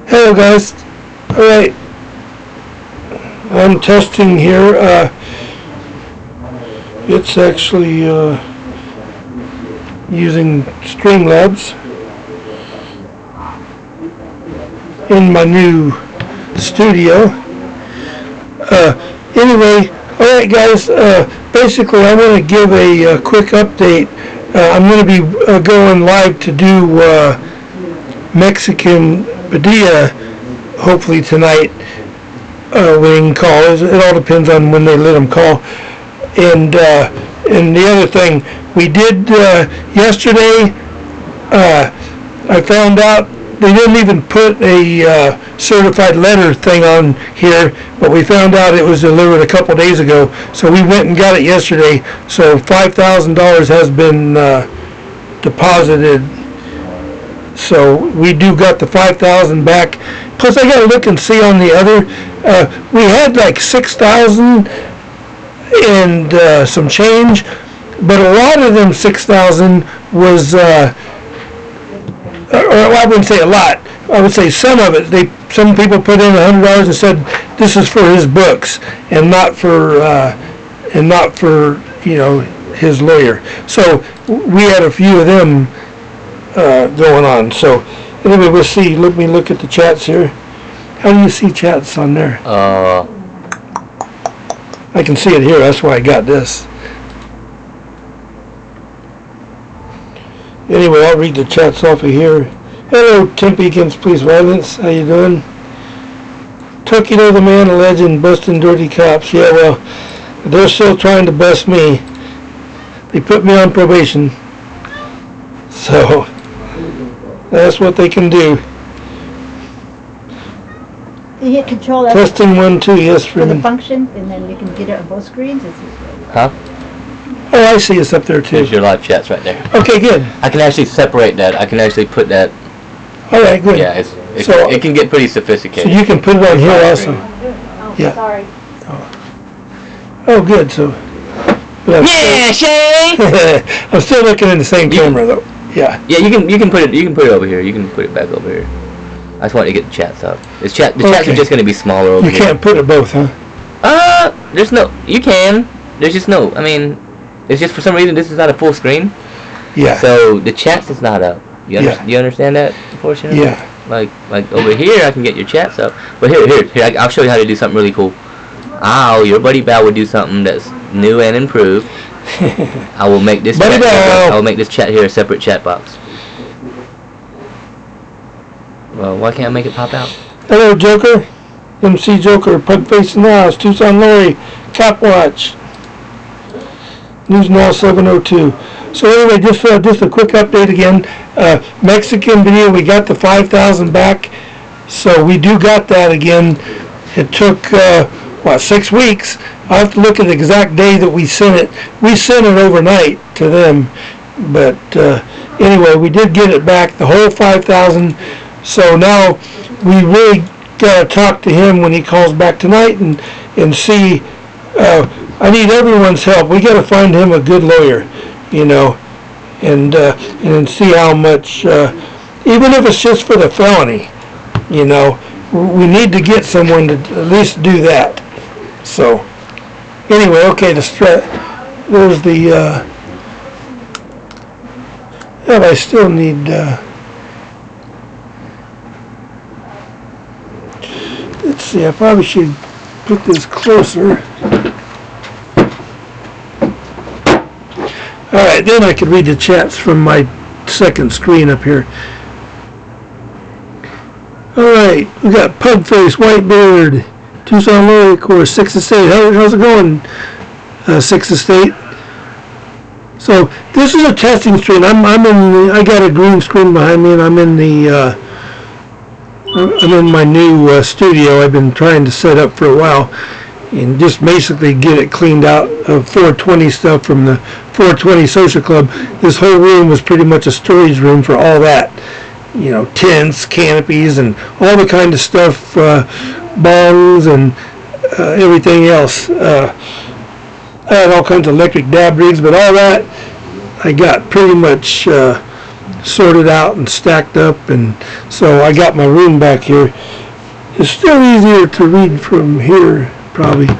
Hello guys, alright, I'm testing here, it's actually using Streamlabs in my new studio. Anyway, alright guys, basically I want to give a quick update. I'm going to be going live to do Mexican Padilla hopefully tonight when he can call. It all depends on when they let him call. And the other thing, we did yesterday, I found out they didn't even put a certified letter thing on here, but we found out it was delivered a couple days ago, so we went and got it yesterday. So $5,000 has been deposited. So we do got the $5,000 back. Plus, I got to look and see on the other. We had like $6,000 and some change, but a lot of them $6,000 was, or I wouldn't say a lot. I would say some of it. Some people put in $100 and said this is for his books and not for his lawyer. So we had a few of them going on. So anyway, we'll see. Let me look at the chats here. How do you see chats on there? I can see it here. That's why I got this. Anyway, I'll read the chats off of here. Hello, Tempe Against Police Violence. How you doing? Tokyo the man, a legend, busting dirty cops. Yeah, well, they're still trying to bust me. They put me on probation. So that's what they can do. You hit control F Testing 1, 2, yes, for the function, and then you can get it on both screens. Huh? Oh, I see it's up there too. There's your live chats right there. Okay, good. I can actually separate that. I can actually put that. All right, good. Yeah, it can get pretty sophisticated. So you can put it on here also. Oh, Yeah. sorry. Oh, good. So. Yeah, Shay. I'm still looking in the same camera though. Yeah. Yeah, you can put it over here. You can put it back over here. I just wanted to get the chats up. The chats are just going to be smaller over here. You can't put it both, huh? There's no. You can. There's just no. I mean, it's just for some reason this is not a full screen. Yeah. So the chats is not up. You understand that portion of it? Yeah. Like over here, I can get your chats up. But here, I'll show you how to do something really cool. Your buddy Val would do something that's new and improved. I will make this. I will make this chat here a separate chat box. Well, why can't I make it pop out? Hello, Joker. MC Joker, Pug Face in the House, Tucson Lori, Cop Watch, News Now 702. So anyway, just a quick update again. Mexican video, we got the $5,000 back. So we do got that again. It took 6 weeks. I'll have to look at the exact day that we sent it. We sent it overnight to them, but anyway, we did get it back, the whole $5,000. So now we really gotta talk to him when he calls back tonight and see. I need everyone's help. We gotta find him a good lawyer, and see how much, even if it's just for the felony, we need to get someone to at least do that. So anyway, okay, there's the and I still need let's see, I probably should put this closer. Alright, then I could read the chats from my second screen up here. Alright, we got Pugface, Whitebeard, Tucson Lowry, of course, 6th Estate. How's it going, 6th Estate? So this is a testing screen. I got a green screen behind me, and I'm in my new studio. I've been trying to set up for a while, and just basically get it cleaned out of 420 stuff from the 420 Social Club. This whole room was pretty much a storage room for all that. Tents, canopies, and all the kind of stuff, bongs, and everything else. I had all kinds of electric dab rigs, but all that I got pretty much sorted out and stacked up, and so I got my room back here. It's still easier to read from here, probably.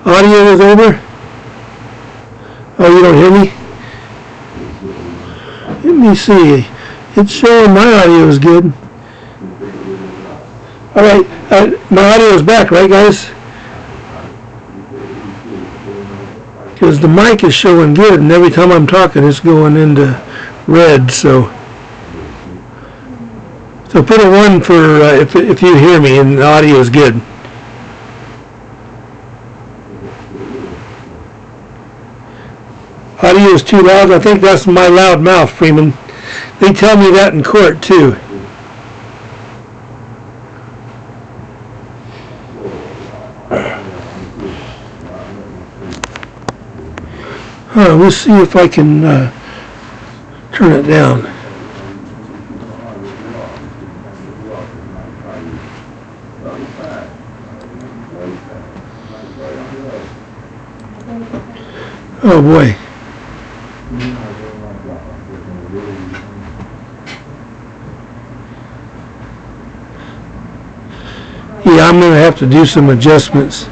Audio is over? Oh, you don't hear me? Let me see. It's showing my audio is good. Alright, my audio is back, right guys? Because the mic is showing good, and every time I'm talking it's going into red, so put a 1 for if you hear me and the audio is good. Audio is too loud. I think that's my loud mouth, Freeman. They tell me that in court too. Let's see if I can turn it down. Oh boy. Yeah, I'm going to have to do some adjustments.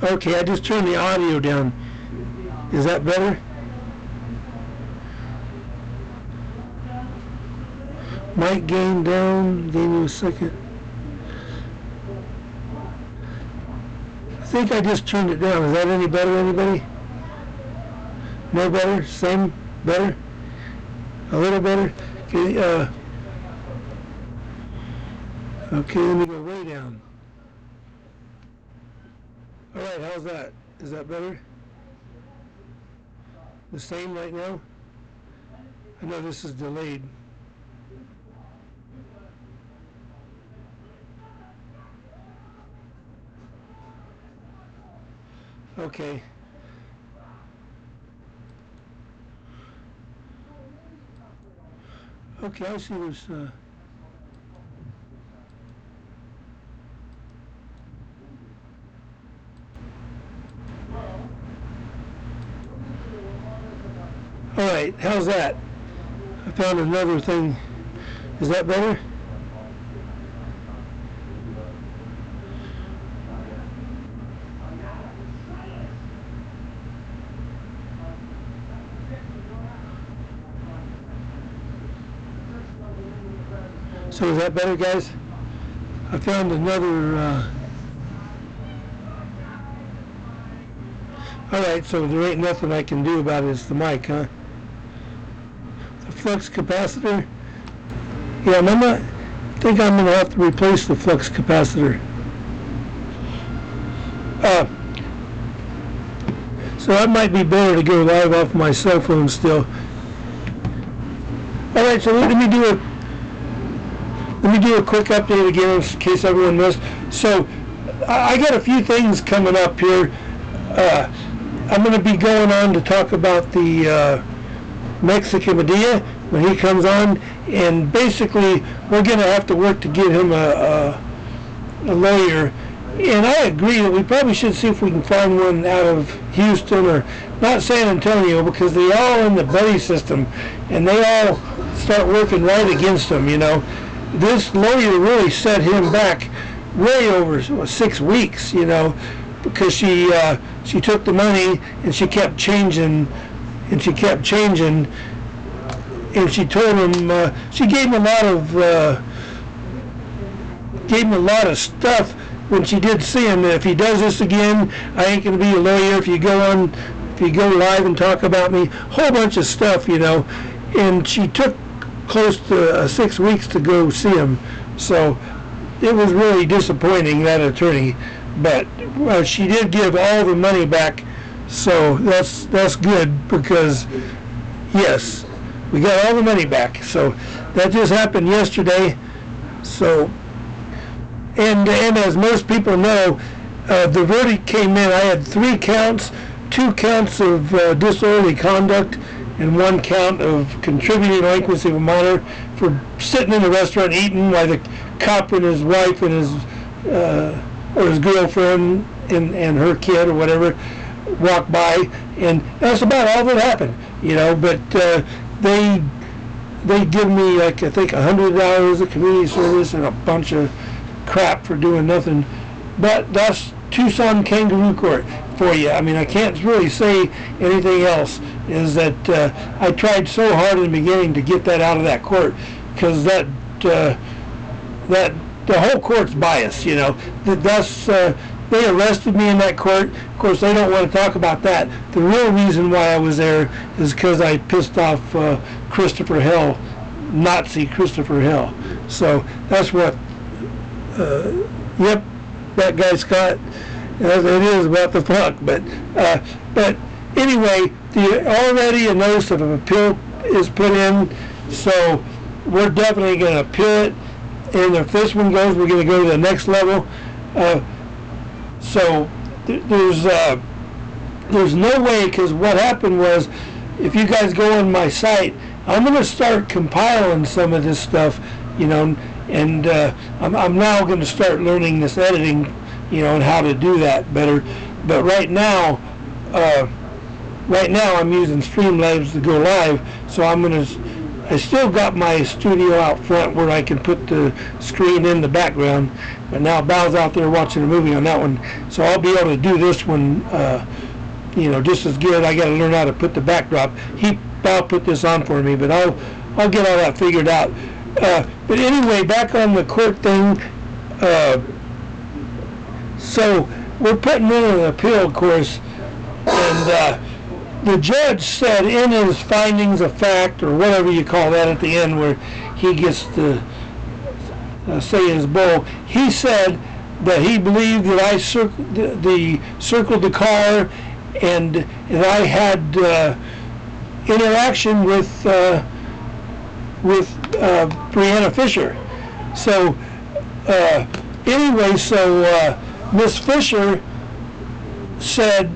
Okay, I just turned the audio down. Is that better? Mic gain down. Give me a second. I think I just turned it down. Is that any better, anybody? No better? Same? Better? A little better? Okay, okay, let me go way down. Alright, how's that? Is that better? The same right now? I know this is delayed. Okay. Okay, I see there's Alright, how's that? I found another thing. Is that better? So is that better, guys? I found another Alright, so there ain't nothing I can do about it. It's the mic, huh? The flux capacitor? Yeah, I think I'm going to have to replace the flux capacitor. So that might be better to go live off my cell phone still. Alright, so let me do a quick update again in case everyone missed. So I got a few things coming up here. I'm going to be going on to talk about the Mexican Padilla when he comes on, and basically we're going to have to work to get him a lawyer. And I agree that we probably should see if we can find one out of Houston or not San Antonio, because they all in the buddy system and they all start working right against him, This lawyer really set him back way over 6 weeks, because she took the money and she kept changing and she told him she gave him a lot of stuff when she did see him, if he does this again, I ain't gonna be a lawyer. If you go live and talk about me, whole bunch of stuff, and she took close to 6 weeks to go see him. So it was really disappointing, that attorney, but she did give all the money back, so that's good, because yes, we got all the money back. So that just happened yesterday. So and as most people know, the verdict came in. I had 3 counts, 2 counts of disorderly conduct and 1 count of contributing delinquency of a minor for sitting in a restaurant eating while the cop and his wife and his girlfriend and her kid or whatever walked by, and that's about all that happened, But they give me, like, I think $100 of community service and a bunch of crap for doing nothing. But that's Tucson kangaroo court for you. I mean, I can't really say anything else. Is that I tried so hard in the beginning to get that out of that court, because that the whole court's biased. That's they arrested me in that court. Of course, they don't want to talk about that. The real reason why I was there is because I pissed off Christopher Hill, Nazi Christopher Hill. So that's what. Yep, that guy Scott. It is about the fuck, but anyway, already a notice of appeal is put in, so we're definitely going to appeal it. And if this one goes, we're going to go to the next level. So there's no way, because what happened was, if you guys go on my site, I'm going to start compiling some of this stuff, and I'm now going to start learning this editing, and how to do that better. But right now I'm using Streamlabs to go live, so I still got my studio out front where I can put the screen in the background, but now Bal's out there watching a movie on that one, so I'll be able to do this one, just as good. I got to learn how to put the backdrop. Bal put this on for me, but I'll get all that figured out. But anyway, back on the court thing. So we're putting in an appeal, of course, and the judge said in his findings of fact, or whatever you call that at the end, where he gets to say his bull, he said that he believed that I circled the car, and that I had interaction with Brianna Fisher. So anyway, Miss Fisher said,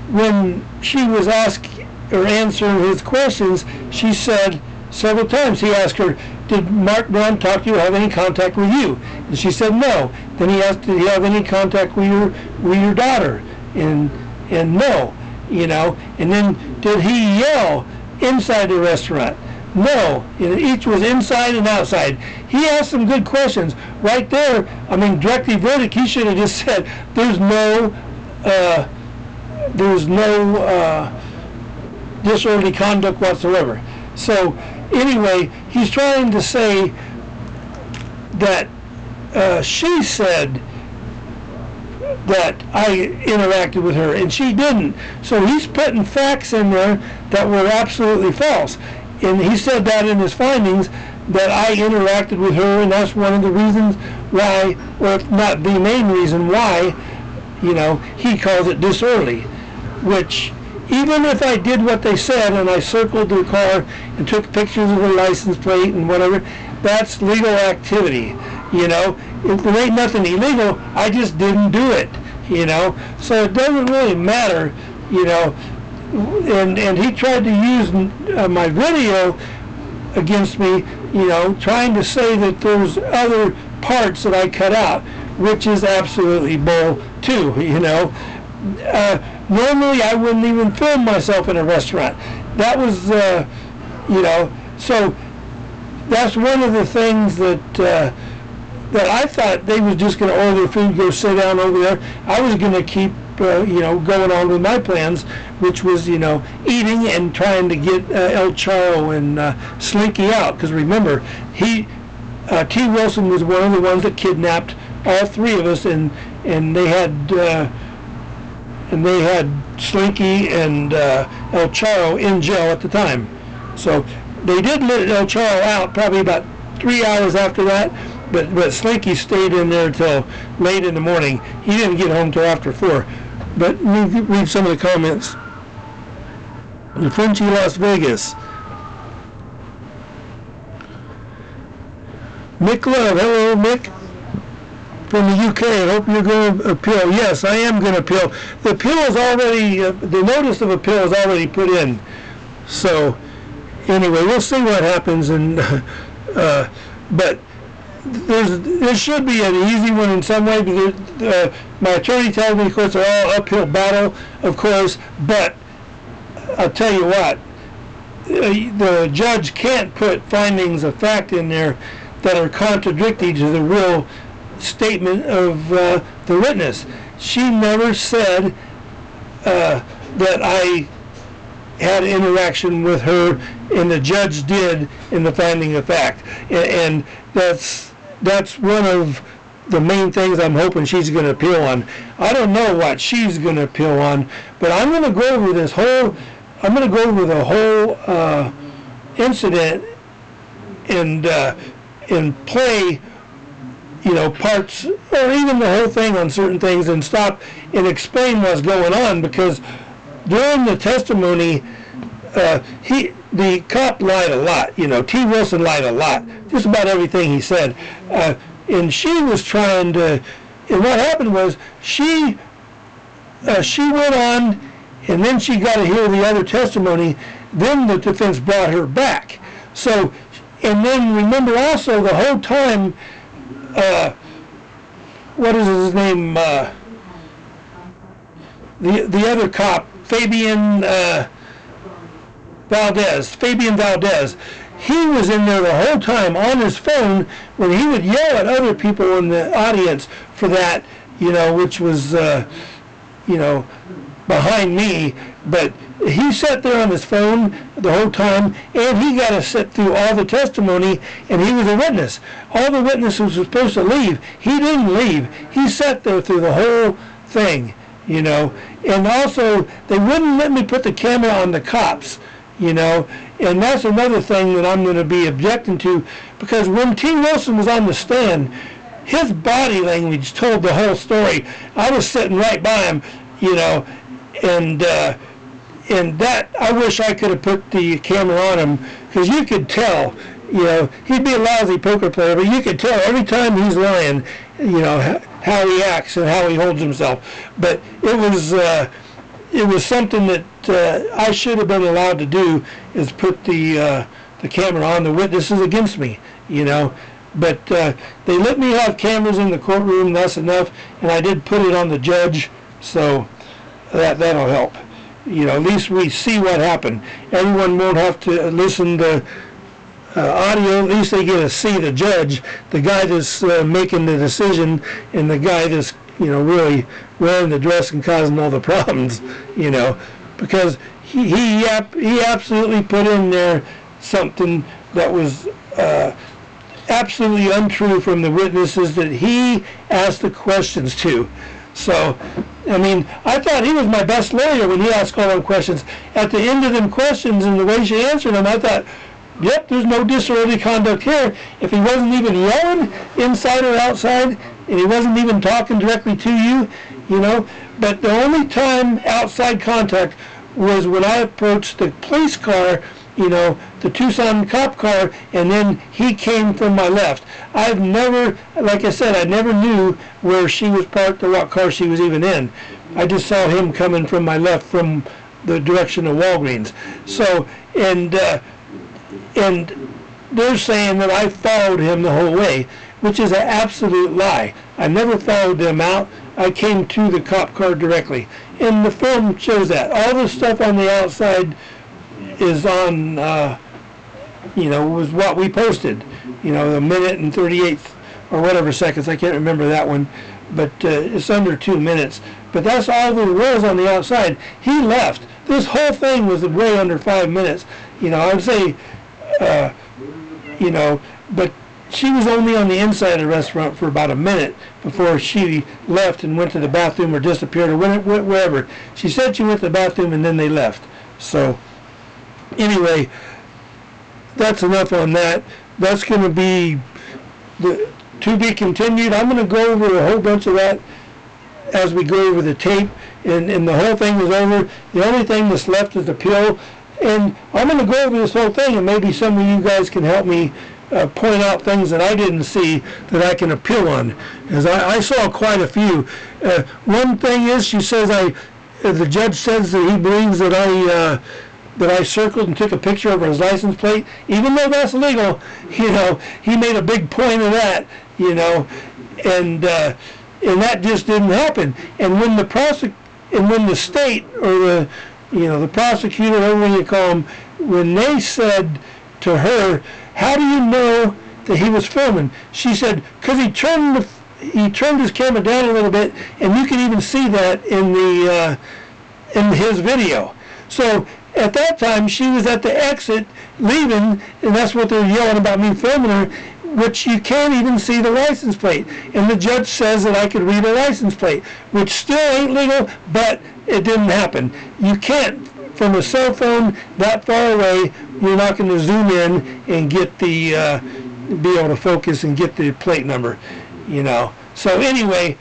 when she was asking or answering his questions, she said several times, he asked her, did Mark Brown talk to you or have any contact with you? And she said no. Then he asked, did he have any contact with your daughter? And no, And then, did he yell inside the restaurant? No. Each was inside and outside. He asked some good questions. Right there, directly verdict, he should have just said, there's no disorderly conduct whatsoever. So anyway, he's trying to say that she said that I interacted with her, and she didn't. So he's putting facts in there that were absolutely false. And he said that in his findings, that I interacted with her, and that's one of the reasons why, or if not the main reason why, he calls it disorderly. Which, even if I did what they said and I circled the car and took pictures of the license plate and whatever, that's legal activity. If there ain't nothing illegal, I just didn't do it. So it doesn't really matter. And he tried to use my video against me, trying to say that there's other parts that I cut out, which is absolutely bull too. Normally I wouldn't even film myself in a restaurant. That was, so that's one of the things that I thought they was just going to order food, go sit down over there. I was going to keep, going on with my plans, which was, eating and trying to get El Charo and Slinky out. Because remember, T. Wilson was one of the ones that kidnapped all 3 of us, and and they had Slinky and El Charro in jail at the time. So they did let El Charro out probably about 3 hours after that, but Slinky stayed in there till late in the morning. He didn't get home till after 4. But read some of the comments. The Frenchy Las Vegas. Mick Love, hello Mick. From the UK, I hope you're going to appeal. Yes, I am going to appeal. The appeal is already, the notice of appeal is already put in. So, anyway, we'll see what happens. And but there should be an easy one in some way. Because, my attorney tells me, of course, they're all uphill battle, of course. But I'll tell you what, the judge can't put findings of fact in there that are contradictory to the real statement of the witness. She never said that I had interaction with her, and the judge did in the finding of fact. And that's one of the main things I'm hoping she's going to appeal on. I don't know what she's going to appeal on, but I'm going to go over the whole incident and play, parts or even the whole thing on certain things and stop and explain what's going on, because during the testimony, the cop lied a lot. T. Wilson lied a lot, just about everything he said, and she was trying to. And what happened was she went on, and then she got to hear the other testimony. Then the defense brought her back. So. And then remember also the whole time, what is his name? The other cop, Fabian Valdez. He was in there the whole time on his phone when he would yell at other people in the audience for that, which was, behind me. But he sat there on his phone the whole time, and he got to sit through all the testimony, and he was a witness. All the witnesses were supposed to leave. He didn't leave. He sat there through the whole thing, And also, they wouldn't let me put the camera on the cops, And that's another thing that I'm going to be objecting to, because when T. Wilson was on the stand, his body language told the whole story. I was sitting right by him, and that, I wish I could have put the camera on him, because you could tell, he'd be a lousy poker player, but you could tell every time he's lying, how he acts and how he holds himself. But it was something that I should have been allowed to do, is put the camera on the witnesses against me, But they let me have cameras in the courtroom, that's enough, and I did put it on the judge, so that'll help. At least we see what happened. Everyone won't have to listen to audio. At least they get to see the judge, the guy that's making the decision, and the guy that's really wearing the dress and causing all the problems. Because he absolutely put in there something that was absolutely untrue from the witnesses that he asked the questions to. So, I thought he was my best lawyer when he asked all them questions. At the end of them questions and the way she answered them, I thought, yep, there's no disorderly conduct here. If he wasn't even yelling inside or outside, and he wasn't even talking directly to you, But the only time outside contact was when I approached the police car, the Tucson cop car, and then he came from my left. I've never, like I said, I never knew where she was parked or what car she was even in. I just saw him coming from my left from the direction of Walgreens. So, and they're saying that I followed him the whole way, which is an absolute lie. I never followed them out. I came to the cop car directly. And the film shows that. All the stuff on the outside is on, was what we posted. A minute and 38 or whatever seconds. I can't remember that one. But it's under 2 minutes. But that's all there was on the outside. He left. This whole thing was way under 5 minutes. I would say, but she was only on the inside of the restaurant for about a minute before she left and went to the bathroom or disappeared or went wherever. She said she went to the bathroom and then they left. So anyway, that's enough on that. That's going to be to be continued. I'm going to go over a whole bunch of that as we go over the tape, and the whole thing is over. The only thing that's left is the appeal, and I'm going to go over this whole thing, and maybe some of you guys can help me point out things that I didn't see that I can appeal on, because I saw quite a few. One thing is, she says the judge says that he believes that I circled and took a picture of his license plate, even though that's legal. He made a big point of that, and that just didn't happen. And when the state or the prosecutor, whatever you call them, when they said to her, "How do you know that he was filming?" She said, "Because he turned his camera down a little bit, and you can even see that in his video." So at that time, she was at the exit leaving, and that's what they're yelling about me filming her, which you can't even see the license plate. And the judge says that I could read a license plate, which still ain't legal, but it didn't happen. You can't, from a cell phone that far away, you're not going to zoom in and get be able to focus and get the plate number, So anyway,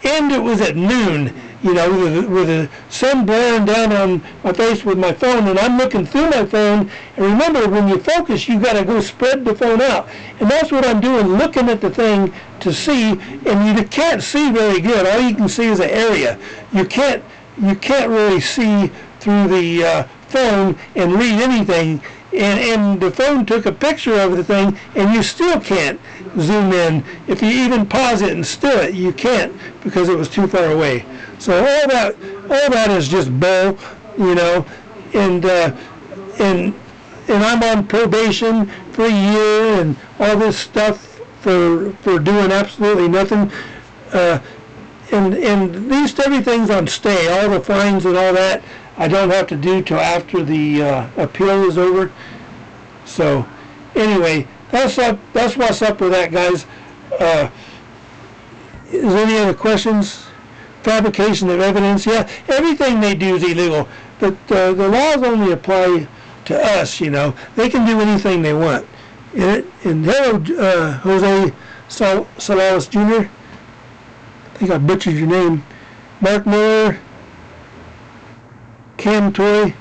and it was at noon, with the sun blaring down on my face with my phone, and I'm looking through my phone. And remember, when you focus, you got to go spread the phone out, and that's what I'm doing, looking at the thing to see. And you can't see very good. All you can see is an area. You can't really see through the phone and read anything. And the phone took a picture of the thing, and you still can't zoom in. If you even pause it and still it, you can't, because it was too far away. So all that is just bull, and I'm on probation for a year and all this stuff for doing absolutely nothing. And at least everything's on stay. All the fines and all that I don't have to do till after the appeal is over. So anyway, that's what's up with that, guys. Is there any other questions? Fabrication of evidence, yeah, everything they do is illegal, but the laws only apply to us. They can do anything they want. And hello, Jose Salalas Jr. I think I butchered your name. Mark Miller, Cam Toy.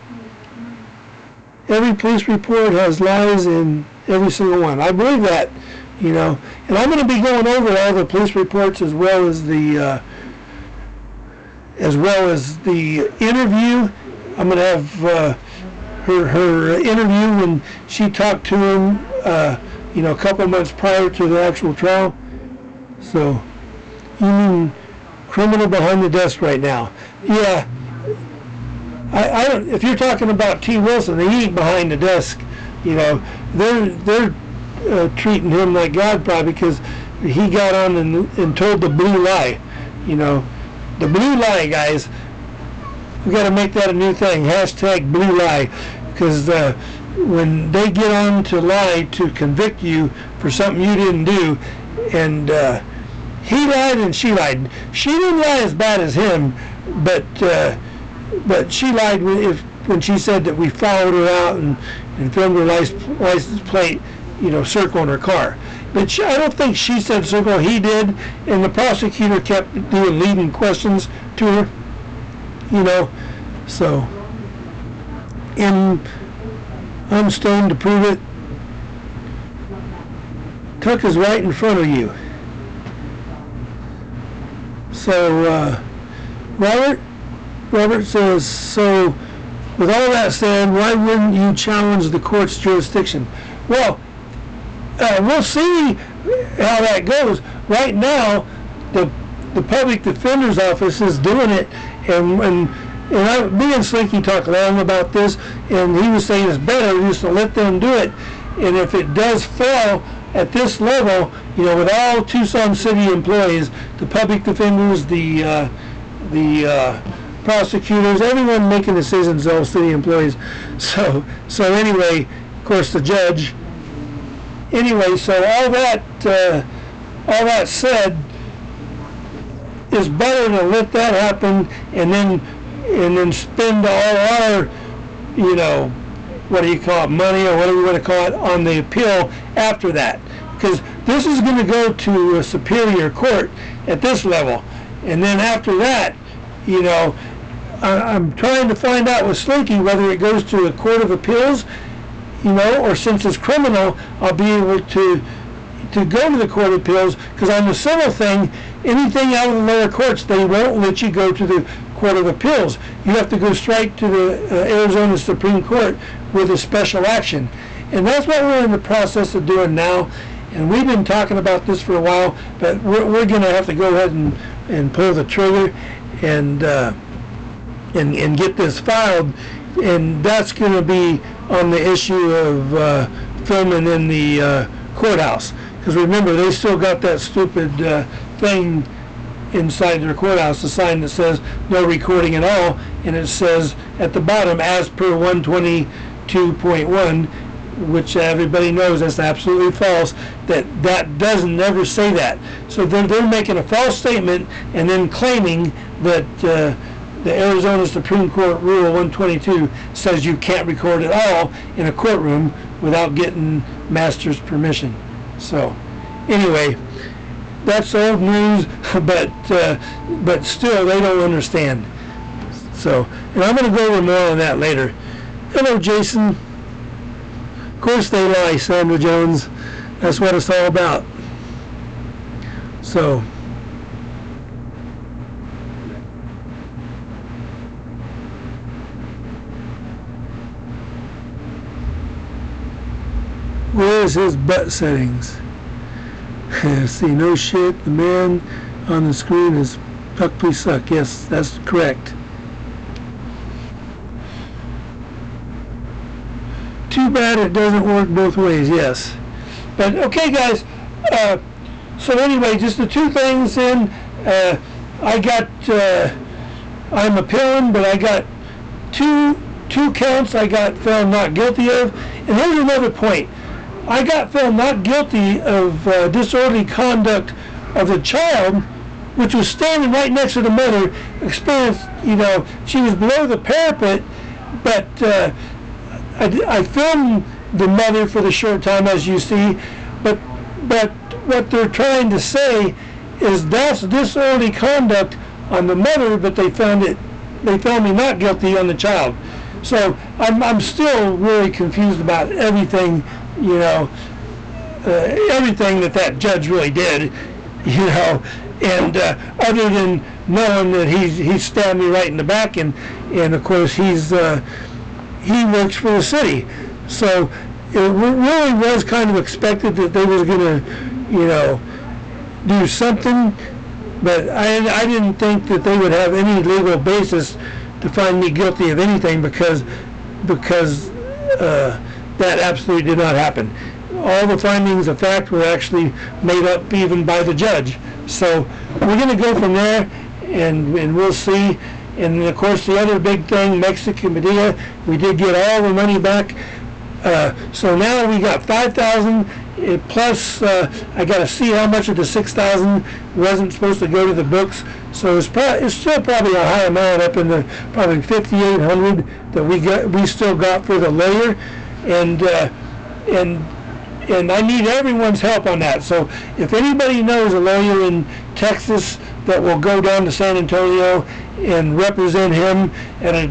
Every police report has lies in every single one. I believe that, And I'm going to be going over all the police reports as well as the interview. I'm going to have her interview when she talked to him, a couple of months prior to the actual trial. So, you mean criminal behind the desk right now? Yeah. I don't. If you're talking about T. Wilson, he ain't behind the desk. They're treating him like God, probably, because he got on and told the blue lie. The blue lie, guys. We got to make that a new thing. # blue lie, because when they get on to lie to convict you for something you didn't do, and he lied and she lied. She didn't lie as bad as him, but she lied when she said that we followed her out and filmed her license plate, circle in her car. But I don't think she said circle. He did, and the prosecutor kept doing leading questions to her. So, and I'm stoned to prove it. Tuck is right in front of you. So, Robert says, so with all that said, why wouldn't you challenge the court's jurisdiction? Well, we'll see how that goes. Right now, the public defender's office is doing it, and me and Slinky talked long about this, and he was saying it's better just to let them do it. And if it does fail at this level, with all Tucson City employees, the public defenders, the prosecutors, everyone making decisions, all city employees. So anyway, of course, the judge, anyway, so all that said, it's better to let that happen and then spend all our, what do you call it, money or whatever you want to call it, on the appeal after that. Because this is going to go to a superior court at this level. And then after that, I'm trying to find out with Slinky whether it goes to a court of appeals, or since it's criminal, I'll be able to go to the court of appeals, because on the civil thing, anything out of the lower courts, they won't let you go to the court of appeals. You have to go straight to the Arizona Supreme Court with a special action. And that's what we're in the process of doing now. And we've been talking about this for a while, but we're going to have to go ahead and pull the trigger and get this filed. And that's going to be on the issue of filming in the courthouse. Because remember, they still got that stupid thing inside their courthouse, a sign that says no recording at all, and it says at the bottom, as per 122.1, which everybody knows that's absolutely false. That doesn't never say that. So they're making a false statement and then claiming that the Arizona Supreme Court Rule 122 says you can't record at all in a courtroom without getting master's permission. So anyway, that's old news, but still they don't understand. So, and I'm going to go over more on that later. Hello, Jason. Of course they lie, Sandra Jones. That's what it's all about. So, where is his butt settings? See, no shit, the man on the screen is Puck Please Suck. Yes, that's correct. Too bad it doesn't work both ways, yes. But, okay, guys, so anyway, just the two things in. I'm appealing, but I got two counts I got found not guilty of. And here's another point. I got found not guilty of disorderly conduct of the child, which was standing right next to the mother. Experienced, she was below the parapet, but I filmed the mother for the short time, as you see. But what they're trying to say is that's disorderly conduct on the mother, but they found me not guilty on the child. So I'm still really confused about everything. Everything that judge really did, and other than knowing that he stabbed me right in the back, and of course he works for the city, so it really was kind of expected that they was going to, do something, but I didn't think that they would have any legal basis to find me guilty of anything because that absolutely did not happen. All the findings of fact were actually made up even by the judge. So we're going to go from there, and we'll see. And of course, the other big thing, Mexican Padilla, we did get all the money back. So now we got $5,000 plus. I got to see how much of the $6,000 wasn't supposed to go to the books. So it's still probably a high amount, up in the probably $5,800 that we still got for the lawyer. And I need everyone's help on that. So if anybody knows a lawyer in Texas that will go down to San Antonio and represent him at a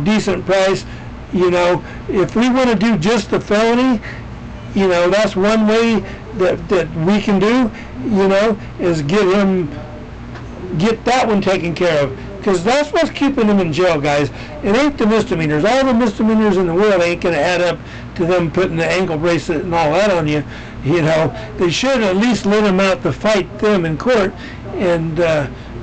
decent price, if we want to do just the felony, that's one way that we can do, is get that one taken care of. Because that's what's keeping them in jail, guys. It ain't the misdemeanors. All the misdemeanors in the world ain't going to add up to them putting the ankle bracelet and all that on you. They should at least let him out to fight them in court, and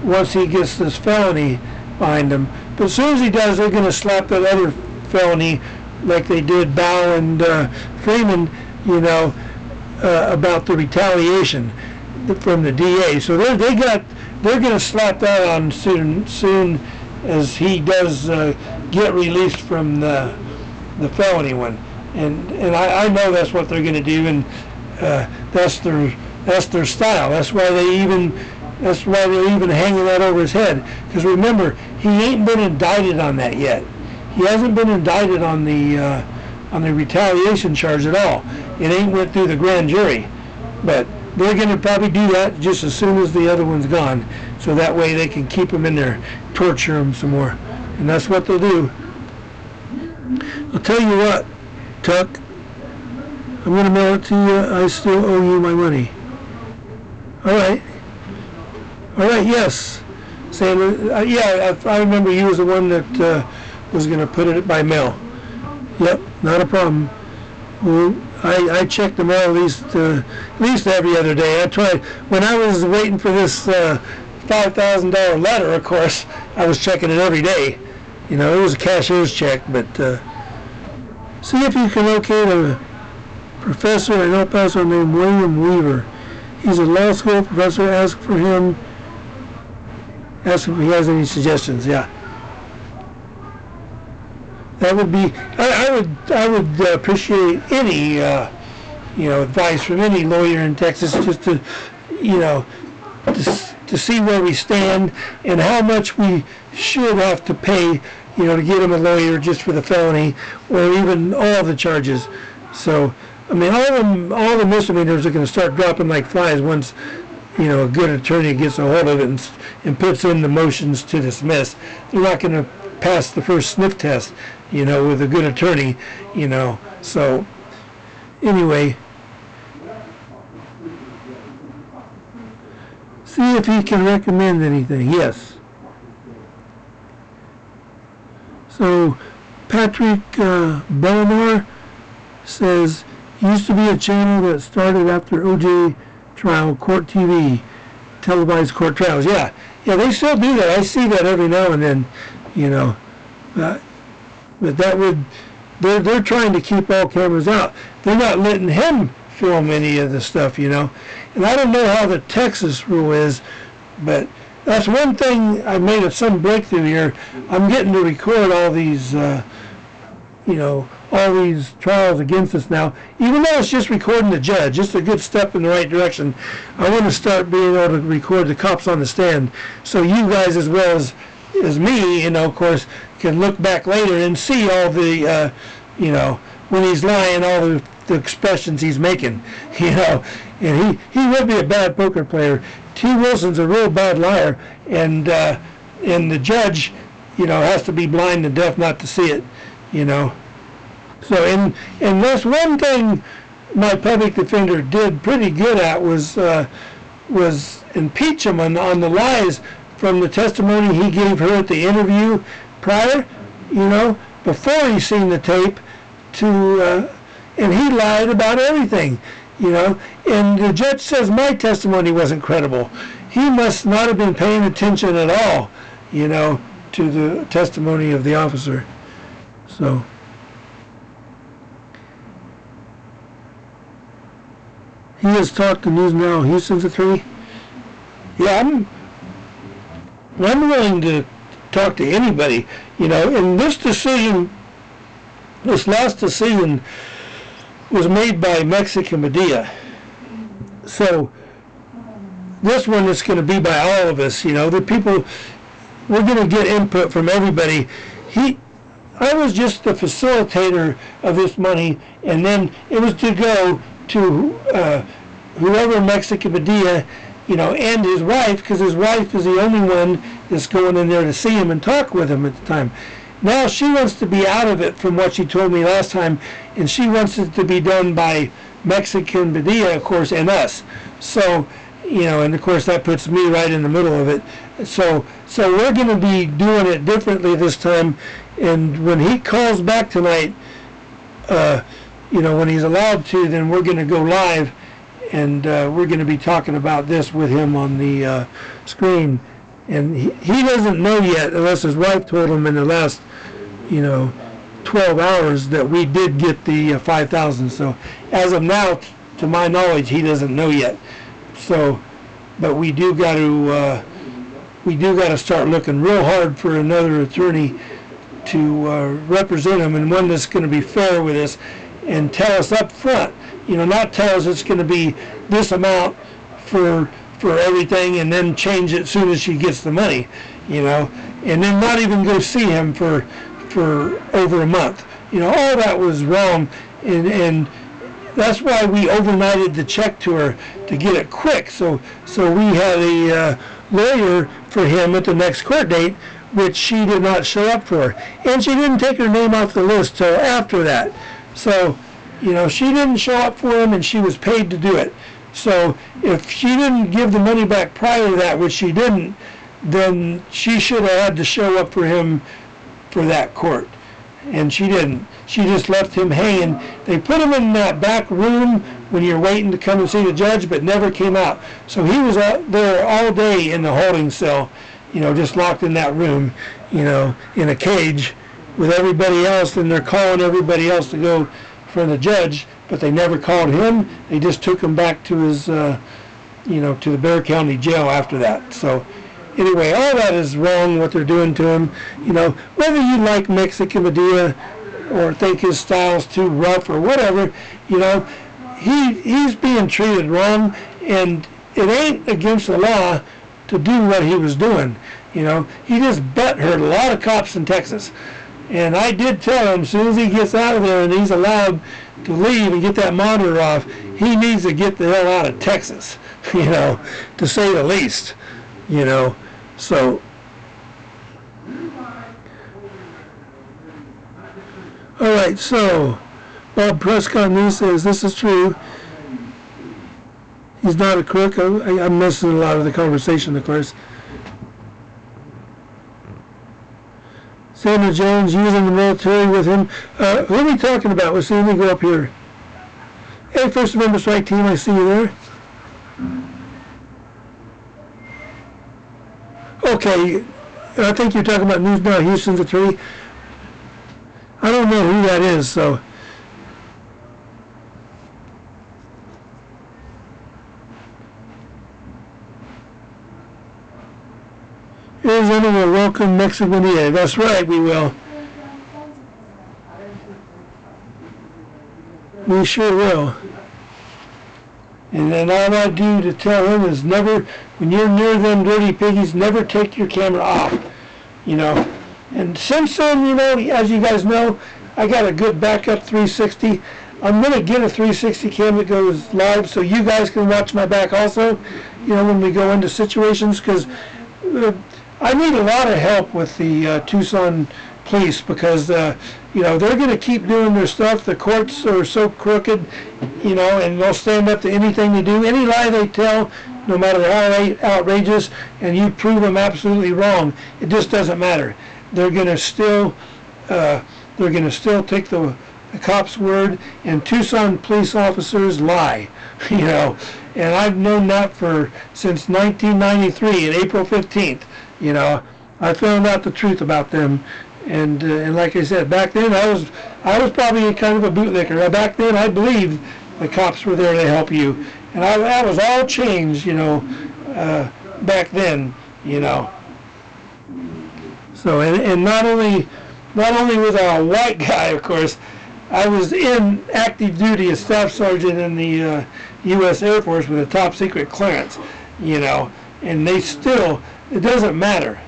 once he gets this felony behind him. But as soon as he does, they're going to slap that other felony like they did Bow and Freeman, about the retaliation from the DA. So they're going to slap that on soon as he does get released from the felony one, and I know that's what they're going to do. And That's their style. That's why they're even hanging that over his head. Because remember, he ain't been indicted on that yet. He hasn't been indicted on the retaliation charge at all. It ain't went through the grand jury. But they're going to probably do that just as soon as the other one's gone. So that way they can keep him in there, torture him some more. And that's what they'll do. I'll tell you what, Tuck. I'm going to mail it to you. I still owe you my money. All right. All right, yes. Sam, yeah, I remember you was the one that was going to put it by mail. Yep, not a problem. Well, I check the mail at least every other day. I tried when I was waiting for this $5,000 letter. Of course, I was checking it every day. You know, it was a cashier's check. But see if you can locate a professor in El Paso named William Weaver. He's a law school professor. Ask for him. Ask if he has any suggestions. Yeah. That would be. I would appreciate any advice from any lawyer in Texas, just to to see where we stand and how much we should have to pay, to get him a lawyer just for the felony or even all the charges. So I mean, all the misdemeanors are going to start dropping like flies once a good attorney gets a hold of it and puts in the motions to dismiss. They're not going to pass the first sniff test, with a good attorney, So, anyway, see if he can recommend anything. Yes. So, Patrick Bellamar says, used to be a channel that started after OJ trial, Court TV, televised court trials. Yeah, they still do that. I see that every now and then, but that would, they're trying to keep all cameras out. They're not letting him film any of the stuff, And I don't know how the Texas rule is, but that's one thing I made some breakthrough here. I'm getting to record all these, all these trials against us now, even though it's just recording the judge. Just a good step in the right direction. I want to start being able to record the cops on the stand, so you guys as well as me, of course, can look back later and see all the, when he's lying, all the expressions he's making, and he would be a bad poker player. T. Wilson's a real bad liar, and the judge, has to be blind and deaf not to see it, So, and that's one thing my public defender did pretty good at was impeach him on the lies from the testimony he gave her at the interview prior, before he seen the tape, and he lied about everything, and the judge says my testimony wasn't credible. He must not have been paying attention at all, to the testimony of the officer. So. He has talked to News Now Houston's attorney. Yeah, I'm willing to talk to anybody. And this last decision was made by Mexican Padilla. So this one is going to be by all of us. The people, we're going to get input from everybody. I was just the facilitator of this money, and then it was to go to whoever Mexican Padilla, and his wife, because his wife is the only one that's going in there to see him and talk with him at the time. Now she wants to be out of it from what she told me last time, and she wants it to be done by Mexican Padilla, of course, and us. So, and of course that puts me right in the middle of it. So we're going to be doing it differently this time, and when he calls back tonight, when he's allowed to, then we're going to go live, and we're going to be talking about this with him on the screen. And he doesn't know yet, unless his wife told him in the last, 12 hours that we did get the 5,000. So as of now, to my knowledge, he doesn't know yet. So, but we do got to start looking real hard for another attorney to represent him, and one that's going to be fair with us and tell us up front not tell us it's going to be this amount for everything, and then change it as soon as she gets the money, and then not even go see him for over a month. All that was wrong, and that's why we overnighted the check to her to get it quick. So we had a lawyer for him at the next court date, which she did not show up for, and she didn't take her name off the list till after that. So she didn't show up for him, and she was paid to do it. So if she didn't give the money back prior to that, which she didn't, then she should have had to show up for him for that court. And she didn't. She just left him hanging. They put him in that back room when you're waiting to come and see the judge, but never came out. So he was out there all day in the holding cell, just locked in that room, in a cage with everybody else, and they're calling everybody else to go for the judge, but they never called him. They just took him back to his, to the Bexar County jail after that. So anyway, all that is wrong, what they're doing to him. Whether you like Mexican Padilla or think his style's too rough or whatever, he's being treated wrong, and it ain't against the law to do what he was doing. He just butt-hurt a lot of cops in Texas. And I did tell him, as soon as he gets out of there and he's allowed to leave and get that monitor off, he needs to get the hell out of Texas, to say the least, So, all right, so Bob Prescott News says this is true. He's not a crook. I'm missing a lot of the conversation, of course. Sandra Jones using the military with him. Who are we talking about? Let's see, let me go up here. Hey, First Amendment Strike Team, I see you there. Okay, I think you're talking about News Now Houston's attorney. I don't know who that is, so. Arizona will welcome Mexican Padilla. That's right, we will. We sure will. And then all I do to tell him is never, when you're near them dirty piggies, never take your camera off. And since then, as you guys know, I got a good backup 360. I'm going to get a 360 cam that goes live so you guys can watch my back also, when we go into situations, because I need a lot of help with the Tucson police, because they're going to keep doing their stuff. The courts are so crooked, and they'll stand up to anything they do, any lie they tell, no matter how outrageous, and you prove them absolutely wrong. It just doesn't matter. They're going to still take the cop's word, and Tucson police officers lie, and I've known that since 1993, and April 15th. I found out the truth about them, and like I said, back then I was probably kind of a bootlicker. Back then I believed the cops were there to help you, and that was all changed, back then, So and not only was I a white guy, of course, I was in active duty as staff sergeant in the U.S. Air Force with a top secret clearance, and they still. It doesn't matter,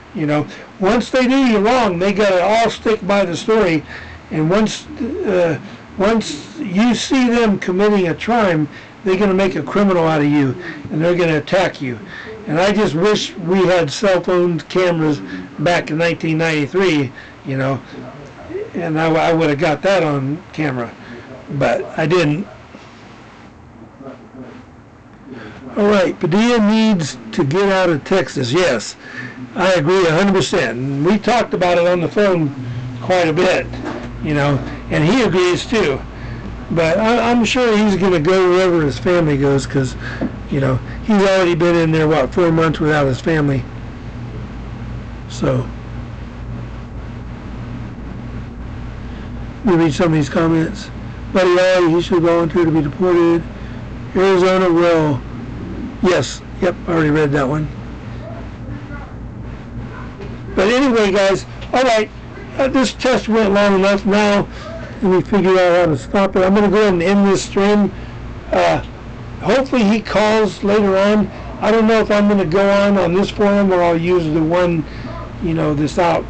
Once they do you wrong, they got to all stick by the story. And once you see them committing a crime, they're going to make a criminal out of you, and they're going to attack you. And I just wish we had cell phone cameras back in 1993, and I would have got that on camera, but I didn't. All right, Padilla needs to get out of Texas. Yes, I agree 100%. And we talked about it on the phone quite a bit, and he agrees too. But I'm sure he's going to go wherever his family goes, because, he's already been in there, 4 months without his family. So, let me read some of these comments. Buddy, he should volunteer to be deported. Arizona will. Yes, yep, I already read that one. But anyway, guys, all right, this test went long enough. Now, let me figure out how to stop it. I'm going to go ahead and end this stream hopefully he calls later on. I don't know if I'm going to go on this forum or I'll use the one, this out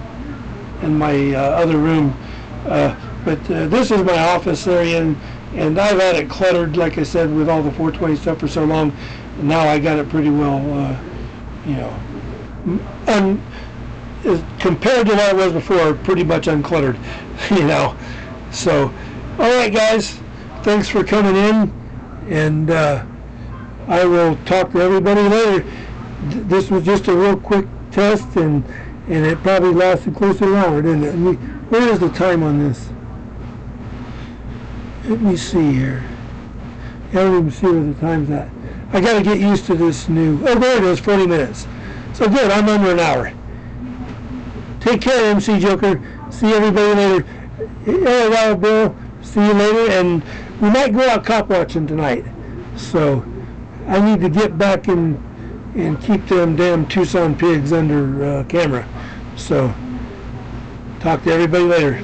in my other room. But this is my office area, and I've had it cluttered, like I said, with all the 420 stuff for so long. And now I got it pretty well, compared to what it was before, pretty much uncluttered, So, all right, guys, thanks for coming in, and I will talk to everybody later. This was just a real quick test, and it probably lasted close to an hour, didn't it? Where is the time on this? Let me see here. I don't even see where the time's at. I got to get used to this new. Oh, there it is, 40 minutes. So good, I'm under an hour. Take care, MC Joker. See everybody later. Hey, well, Bill. See you later, and we might go out cop watching tonight. So I need to get back and keep them damn Tucson pigs under camera. So talk to everybody later.